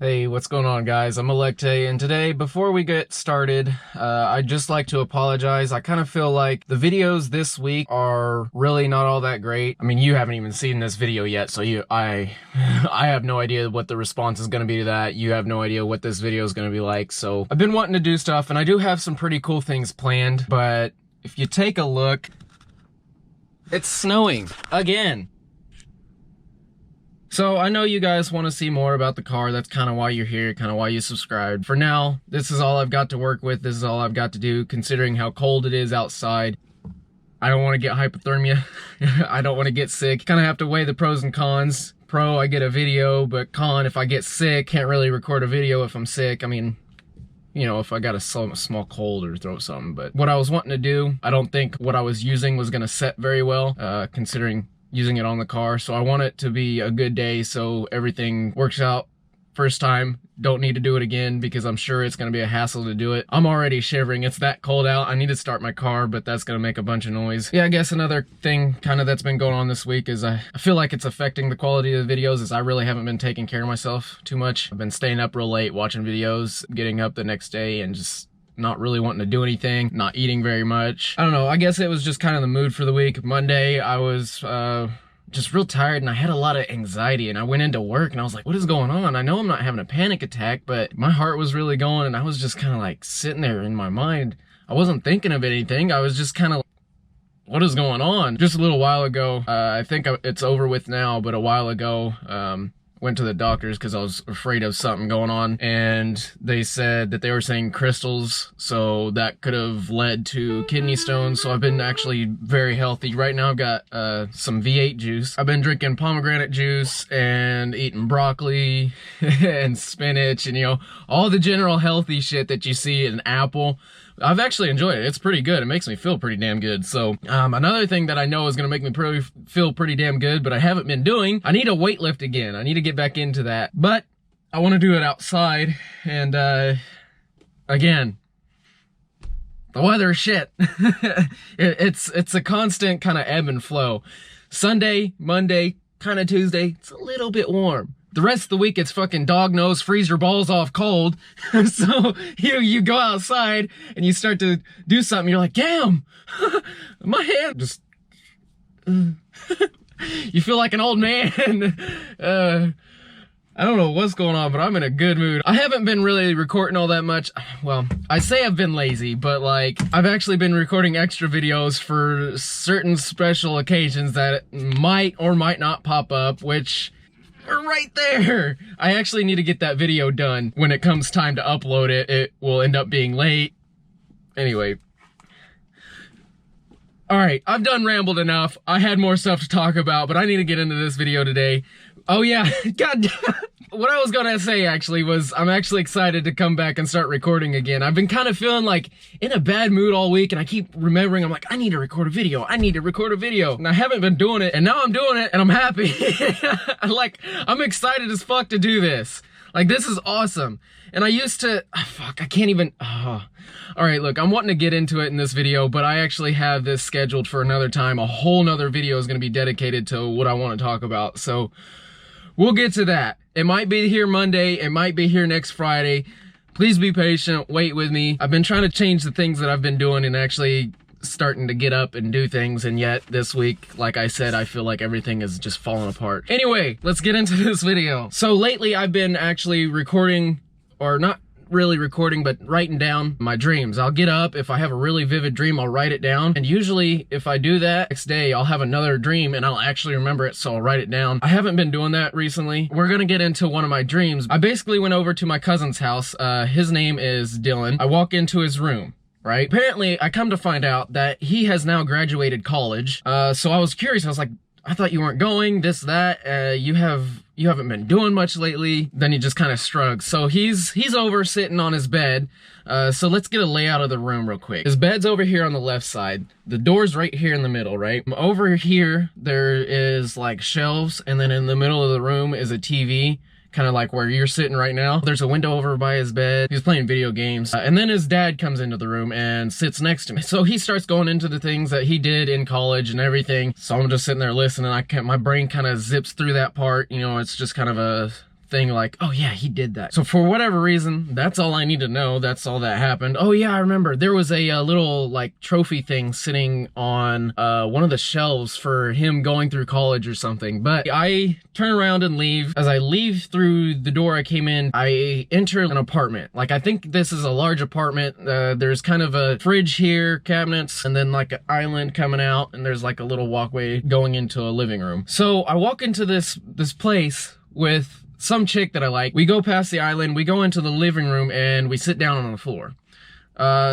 Hey, what's going on, guys? I'm Alecte, and today, before we get started, I'd just like to apologize. I kind of feel like the videos this week are really not all that great. I mean, you haven't even seen this video yet, so I have no idea what the response is going to be to that. You have no idea what this video is going to be like, so I've been wanting to do stuff, and I do have some pretty cool things planned, but if you take a look, it's snowing again. So I know you guys want to see more about the car. That's kind of why you're here, kind of why you subscribed. For now, this is all I've got to work with. This is all I've got to do, considering how cold it is outside. I don't want to get hypothermia. I don't want to get sick. Kind of have to weigh the pros and cons. Pro, I get a video, but con, if I get sick, can't really record a video if I'm sick. I mean, you know, if I got a small cold or throat something. But what I was wanting to do, I don't think what I was using was going to set very well, considering using it on the car. So I want it to be a good day so everything works out first time. Don't need to do it again because I'm sure it's going to be a hassle to do it. I'm already shivering. It's that cold out. I need to start my car, but that's going to make a bunch of noise. Yeah, I guess another thing kind of that's been going on this week is I feel like it's affecting the quality of the videos, as I really haven't been taking care of myself too much. I've been staying up real late watching videos, getting up the next day and just not really wanting to do anything, not eating very much. I don't know, I guess it was just kind of the mood for the week. Monday, I was just real tired and I had a lot of anxiety, and I went into work and I was like, what is going on? I know I'm not having a panic attack, but my heart was really going and I was just kind of like sitting there in my mind. I wasn't thinking of anything. I was just kind of like, what is going on? Just a little while ago, I think it's over with now, but a while ago, went to the doctors because I was afraid of something going on, and they said that they were saying crystals, so that could have led to kidney stones. So I've been actually very healthy. Right now I've got some V8 juice. I've been drinking pomegranate juice and eating broccoli and spinach and, you know, all the general healthy shit that you see in apple. I've actually enjoyed it. It's pretty good. It makes me feel pretty damn good. So another thing that I know is going to make me feel pretty damn good, but I haven't been doing, I need to weightlift again. I need to get back into that. But I want to do it outside. And again, the weather is shit. It's a constant kind of ebb and flow. Sunday, Monday, kind of Tuesday, it's a little bit warm. The rest of the week, it's fucking dog nose, freeze your balls off cold. So you go outside and you start to do something. You're like, damn, my hand just, you feel like an old man. I don't know what's going on, but I'm in a good mood. I haven't been really recording all that much. Well, I say I've been lazy, but like, I've actually been recording extra videos for certain special occasions that might or might not pop up, which are right there. I actually need to get that video done. When it comes time to upload it, it will end up being late. Anyway. Alright, I've done rambled enough. I had more stuff to talk about, but I need to get into this video today. Oh yeah, god what I was gonna say actually was I'm actually excited to come back and start recording again. I've been kind of feeling like in a bad mood all week, and I keep remembering, I'm like, I need to record a video. I need to record a video. And I haven't been doing it, and now I'm doing it, and I'm happy. Like, I'm excited as fuck to do this. Like, this is awesome. And I used to, fuck, I can't even, Alright, look, I'm wanting to get into it in this video, but I actually have this scheduled for another time. A whole nother video is gonna be dedicated to what I want to talk about, so we'll get to that. It might be here Monday, it might be here next Friday. Please be patient, wait with me. I've been trying to change the things that I've been doing and actually starting to get up and do things, and yet this week, like I said, I feel like everything is just falling apart. Anyway, let's get into this video. So lately I've been actually recording, or not really recording, but writing down my dreams. I'll get up, if I have a really vivid dream, I'll write it down, and usually if I do that, next day I'll have another dream and I'll actually remember it, so I'll write it down. I haven't been doing that recently. We're gonna get into one of my dreams. I basically went over to my cousin's house. His name is Dylan. I walk into his room, right? Apparently, I come to find out that he has now graduated college. So I was curious. I was like, I thought you weren't going, this, that. You haven't been doing much lately. Then he just kind of shrugs. So he's over sitting on his bed. So let's get a layout of the room real quick. His bed's over here on the left side. The door's right here in the middle, right? Over here, there is like shelves, and then in the middle of the room is a TV. Kind of like where you're sitting right now. There's a window over by his bed. He's playing video games. And then his dad comes into the room and sits next to me. So he starts going into the things that he did in college and everything. So I'm just sitting there listening. My brain kind of zips through that part. You know, it's just kind of a thing like, oh yeah, he did that. So for whatever reason, that's all I need to know. That's all that happened. Oh yeah, I remember there was a little like trophy thing sitting on one of the shelves for him going through college or something. But I turn around and leave. As I leave through the door I came in, I enter an apartment. Like, I think this is a large apartment. There's kind of a fridge here, cabinets, and then like an island coming out, and there's like a little walkway going into a living room. So I walk into this place with some chick that I like. We go past the island, we go into the living room, and we sit down on the floor.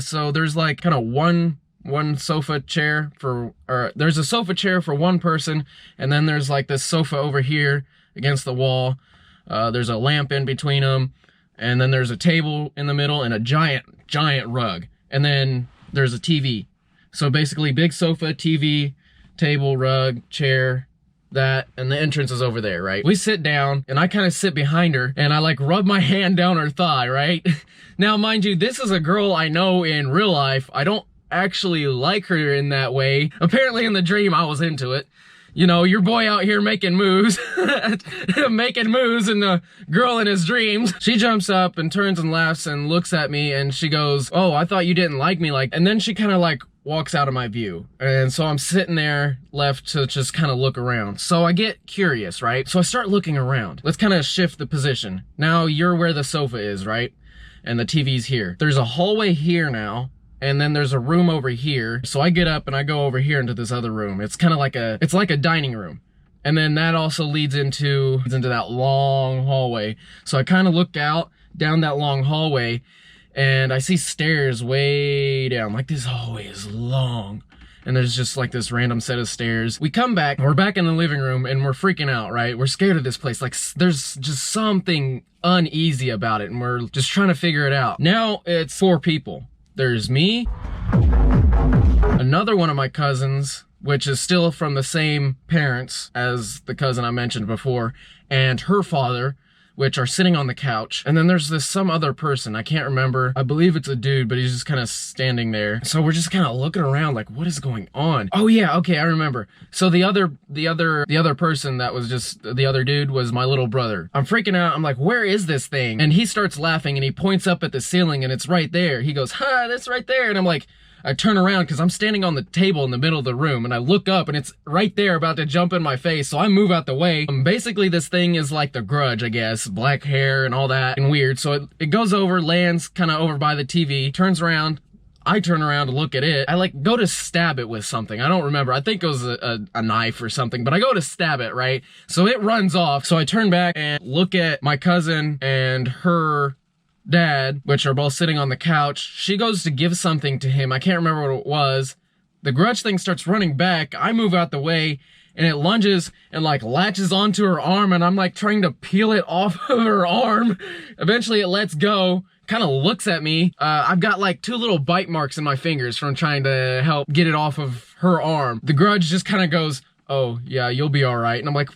So there's like kind of one sofa chair for, or there's a sofa chair for one person, and then there's like this sofa over here against the wall. There's a lamp in between them, and then there's a table in the middle and a giant rug, and then there's a TV. So basically big sofa, TV, table, rug, chair, that, and the entrance is over there, right? We sit down, and I kind of sit behind her, and I like rub my hand down her thigh, right? Now, mind you, this is a girl I know in real life. I don't actually like her in that way. Apparently in the dream I was into it. You know, your boy out here making moves, making moves, and the girl in his dreams. She jumps up and turns and laughs and looks at me, and she goes, oh, I thought you didn't like me, like, and then she kind of like walks out of my view. And so I'm sitting there left to just kind of look around. So I get curious, right? So I start looking around. Let's kind of shift the position. Now you're where the sofa is, right? And the TV's here. There's a hallway here now, and then there's a room over here. So I get up and I go over here into this other room. It's kind of like it's like a dining room. And then that also leads into that long hallway. So I kind of look out down that long hallway, and I see stairs way down. Like, this hallway is long, and there's just like this random set of stairs. We come back, we're back in the living room, and we're freaking out, right? We're scared of this place. Like, there's just something uneasy about it, and we're just trying to figure it out. Now it's 4 people. There's me, another one of my cousins, which is still from the same parents as the cousin I mentioned before, and her father, which are sitting on the couch. And then there's some other person, I can't remember. I believe it's a dude, but he's just kind of standing there. So we're just kind of looking around like, what is going on? Oh yeah, okay, I remember. So the other person that was just the other dude was my little brother. I'm freaking out. I'm like, where is this thing? And he starts laughing, and he points up at the ceiling, and it's right there. He goes, ha, that's right there. And I'm like, I turn around because I'm standing on the table in the middle of the room, and I look up, and it's right there about to jump in my face. So I move out the way. Basically this thing is like the Grudge, I guess, black hair and all that and weird. So it goes over, lands kind of over by the TV, turns around. I turn around to look at it. I like go to stab it with something. I don't remember. I think it was a knife or something, but I go to stab it, right? So it runs off. So I turn back and look at my cousin and her dad, which are both sitting on the couch. She goes to give something to him. I can't remember what it was. The Grudge thing starts running back. I move out the way, and it lunges and like latches onto her arm, and I'm like trying to peel it off of her arm. Eventually it lets go, kind of looks at me. I've got like 2 little bite marks in my fingers from trying to help get it off of her arm. The Grudge just kind of goes, oh yeah, you'll be all right. And I'm like,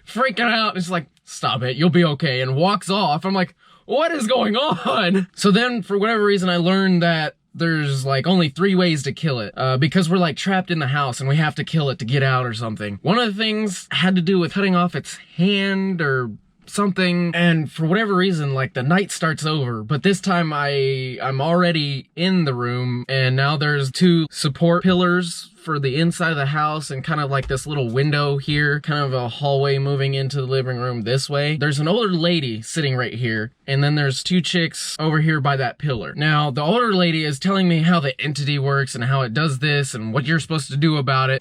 freaking out. It's like, stop it, you'll be okay, and walks off. I'm like, what is going on? So then, for whatever reason, I learned that there's like only 3 ways to kill it, because we're like trapped in the house and we have to kill it to get out or something. One of the things had to do with cutting off its hand or something, and for whatever reason, like, the night starts over, but this time I'm already in the room, and now there's 2 support pillars for the inside of the house, and kind of like this little window here, kind of a hallway moving into the living room this way. There's an older lady sitting right here, and then there's 2 chicks over here by that pillar. Now, the older lady is telling me how the entity works and how it does this and what you're supposed to do about it.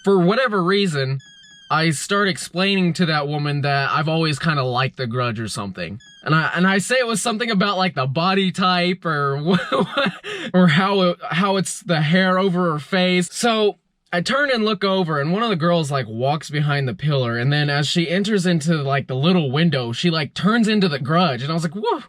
For whatever reason, I start explaining to that woman that I've always kind of liked the Grudge or something. And I say it was something about like the body type or or how it's the hair over her face. So I turn and look over, and one of the girls like walks behind the pillar, and then as she enters into like the little window, she like turns into the Grudge, and I was like, whoa.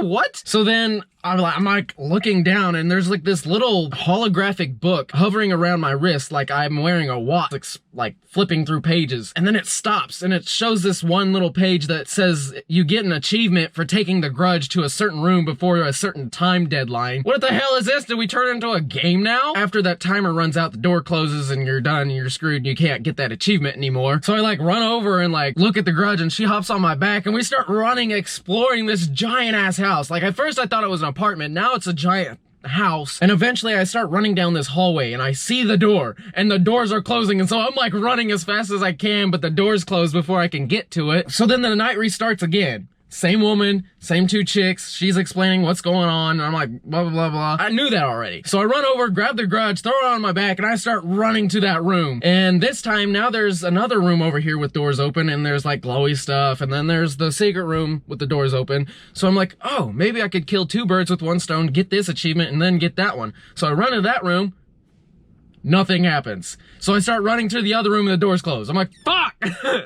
What? So then I'm like looking down, and there's like this little holographic book hovering around my wrist like I'm wearing a watch, like flipping through pages. And then it stops, and it shows this one little page that says you get an achievement for taking the Grudge to a certain room before a certain time deadline. What the hell is this? Did we turn it into a game now? After that timer runs out, the door closes and you're done and you're screwed and you can't get that achievement anymore. So I like run over and like look at the Grudge, and she hops on my back, and we start running, exploring this giant ass house. Like at first I thought it was an apartment, now it's a giant house. And eventually I start running down this hallway, and I see the door, and the doors are closing, and so I'm like running as fast as I can, but the doors close before I can get to it. So then the night restarts again. Same woman, same two chicks. She's explaining what's going on, and I'm like, blah, blah, blah, blah. I knew that already. So I run over, grab the Grudge, throw it on my back, and I start running to that room. And this time, now there's another room over here with doors open, and there's like glowy stuff, and then there's the secret room with the doors open. So I'm like, oh, maybe I could kill two birds with one stone, get this achievement, and then get that one. So I run to that room. Nothing happens. So I start running to the other room, and the doors close. I'm like, fuck!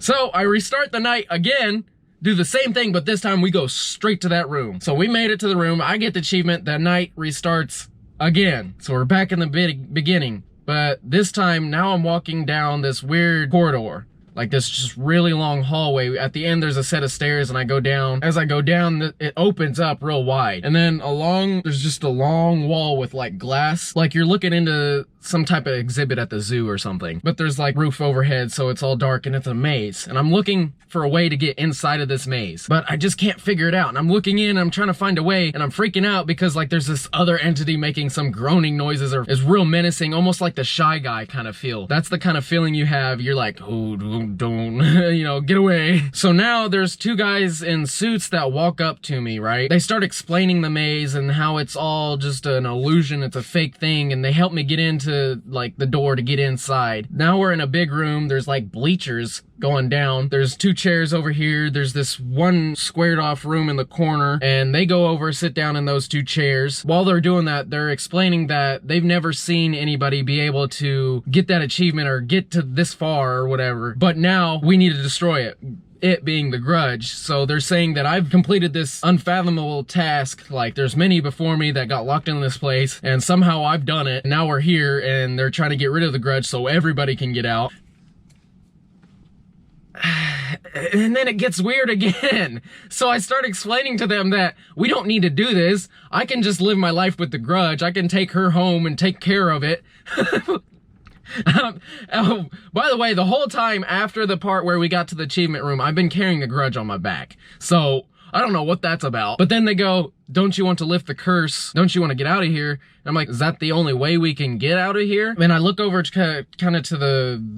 So I restart the night again, do the same thing, but this time we go straight to that room. So we made it to the room. I get the achievement. The night restarts again. So we're back in the beginning. But this time, now I'm walking down this weird corridor. Like this just really long hallway. At the end, there's a set of stairs, and I go down. As I go down, it opens up real wide. And then there's just a long wall with like glass. Like you're looking into some type of exhibit at the zoo or something. But there's like roof overhead, so it's all dark, and it's a maze. And I'm looking for a way to get inside of this maze, but I just can't figure it out. And I'm looking in, and I'm trying to find a way, and I'm freaking out because like there's this other entity making some groaning noises, or is real menacing, almost like the Shy Guy kind of feel. That's the kind of feeling you have. You're like, oh, don't, you know, get away. So now there's two guys in suits that walk up to me, right? They start explaining the maze and how it's all just an illusion, it's a fake thing, and they help me get into like the door to get inside. Now we're in a big room. There's like bleachers going down. There's two chairs over here. There's this one squared off room in the corner, and they go over, sit down in those two chairs. While they're doing that, they're explaining that they've never seen anybody be able to get that achievement or get to this far or whatever, but now we need to destroy it. It being the Grudge. So they're saying that I've completed this unfathomable task. Like there's many before me that got locked in this place, and somehow I've done it. Now we're here, and they're trying to get rid of the Grudge so everybody can get out. And then it gets weird again. So I start explaining to them that we don't need to do this. I can just live my life with the Grudge. I can take her home and take care of it. Oh, by the way, the whole time after the part where we got to the achievement room, I've been carrying the Grudge on my back. So I don't know what that's about. But then they go, don't you want to lift the curse? Don't you want to get out of here? And I'm like, is that the only way we can get out of here? And I look over to kind of to the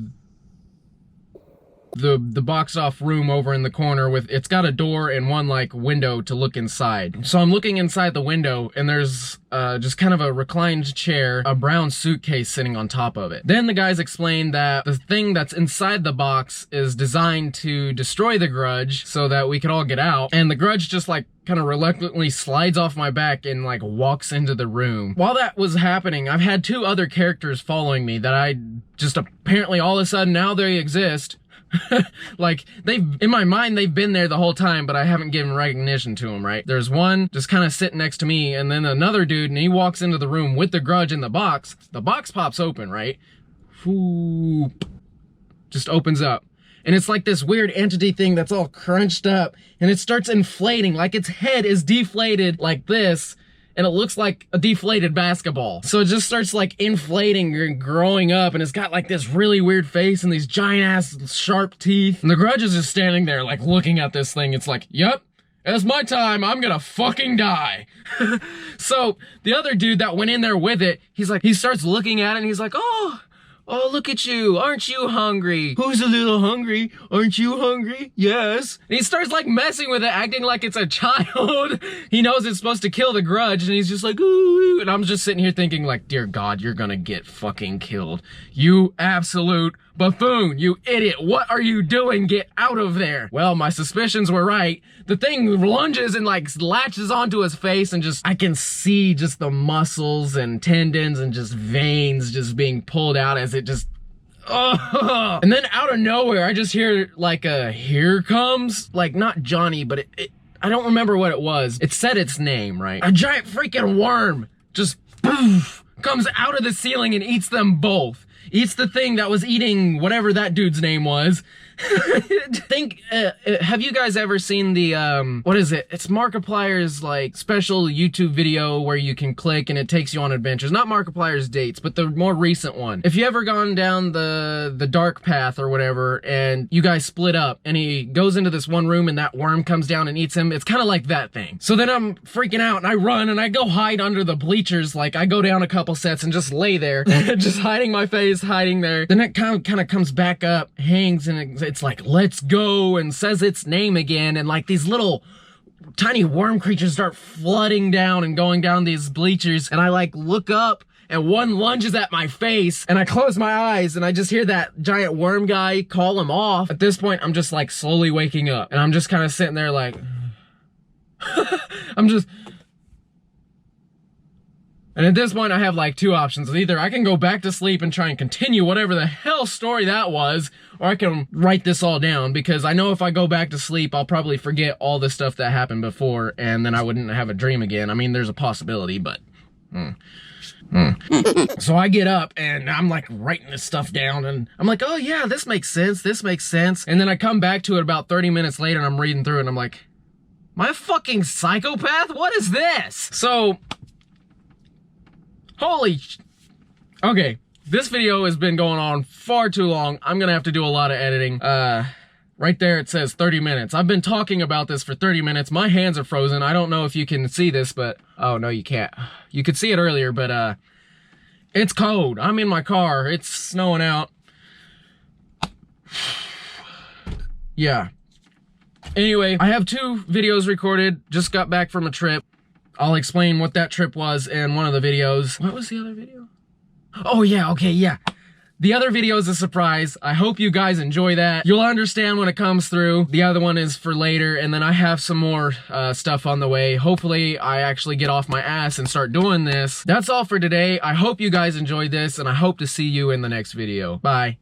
boxed off room over in the corner with, it's got a door and one like window to look inside. So I'm looking inside the window, and there's just kind of a reclined chair, a brown suitcase sitting on top of it. Then the guys explain that the thing that's inside the box is designed to destroy the Grudge so that we could all get out. And the Grudge just like kind of reluctantly slides off my back and like walks into the room. While that was happening, I've had two other characters following me that I just apparently all of a sudden now they exist. Like in my mind they've been there the whole time, but I haven't given recognition to them, right? There's one just kind of sitting next to me, and then another dude, and he walks into the room with the Grudge in the box. The box pops open, right? Whoop. Just opens up. And it's like this weird entity thing that's all crunched up, and it starts inflating, like its head is deflated like this, and it looks like a deflated basketball. So it just starts like inflating and growing up, and it's got like this really weird face and these giant ass sharp teeth. And the Grudge is just standing there like looking at this thing. It's like, yep, it's my time, I'm gonna fucking die. So the other dude that went in there with it, he starts looking at it, and he's like, oh, look at you. Aren't you hungry? Who's a little hungry? Aren't you hungry? Yes. And he starts like messing with it, acting like it's a child. He knows it's supposed to kill the Grudge, and he's just like, ooh. And I'm just sitting here thinking like, dear God, you're gonna get fucking killed. You absolute buffoon. You idiot. What are you doing? Get out of there. Well, my suspicions were right. The thing lunges and like latches onto his face, and just, I can see just the muscles and tendons and just veins just being pulled out as it just, oh. And then out of nowhere, I just hear like a, here comes, like not Johnny, but I don't remember what it was. It said its name, right? A giant freaking worm just poof, comes out of the ceiling and eats them both. Eats the thing that was eating whatever that dude's name was. Have you guys ever seen the, what is it? It's Markiplier's, like, special YouTube video where you can click and it takes you on adventures. Not Markiplier's dates, but the more recent one. If you ever gone down the dark path or whatever, and you guys split up, and he goes into this one room and that worm comes down and eats him, it's kind of like that thing. So then I'm freaking out and I run and I go hide under the bleachers, like, I go down a couple sets and just lay there, just hiding my face, hiding there. Then it kind of comes back up, hangs, and it's like, let's go, and says its name again, and like these little tiny worm creatures start flooding down and going down these bleachers, and I like look up and one lunges at my face, and I close my eyes and I just hear that giant worm guy call him off. At this point, I'm just like slowly waking up, and I'm just kind of sitting there like and at this point, I have like two options. Either I can go back to sleep and try and continue whatever the hell story that was, or I can write this all down, because I know if I go back to sleep, I'll probably forget all the stuff that happened before, and then I wouldn't have a dream again. I mean, there's a possibility, but... So I get up, and I'm like writing this stuff down, and I'm like, oh yeah, this makes sense, this makes sense. And then I come back to it about 30 minutes later, and I'm reading through it, and I'm like, am I a fucking psychopath? What is this? So... Okay, this video has been going on far too long. I'm gonna have to do a lot of editing. Right there it says 30 minutes. I've been talking about this for 30 minutes. My hands are frozen. I don't know if you can see this, but... Oh, no, you can't. You could see it earlier, but, it's cold. I'm in my car. It's snowing out. Yeah. Anyway, I have 2 videos recorded. Just got back from a trip. I'll explain what that trip was in one of the videos. What was the other video? Oh yeah, okay, yeah. The other video is a surprise. I hope you guys enjoy that. You'll understand when it comes through. The other one is for later, and then I have some more stuff on the way. Hopefully, I actually get off my ass and start doing this. That's all for today. I hope you guys enjoyed this, and I hope to see you in the next video. Bye.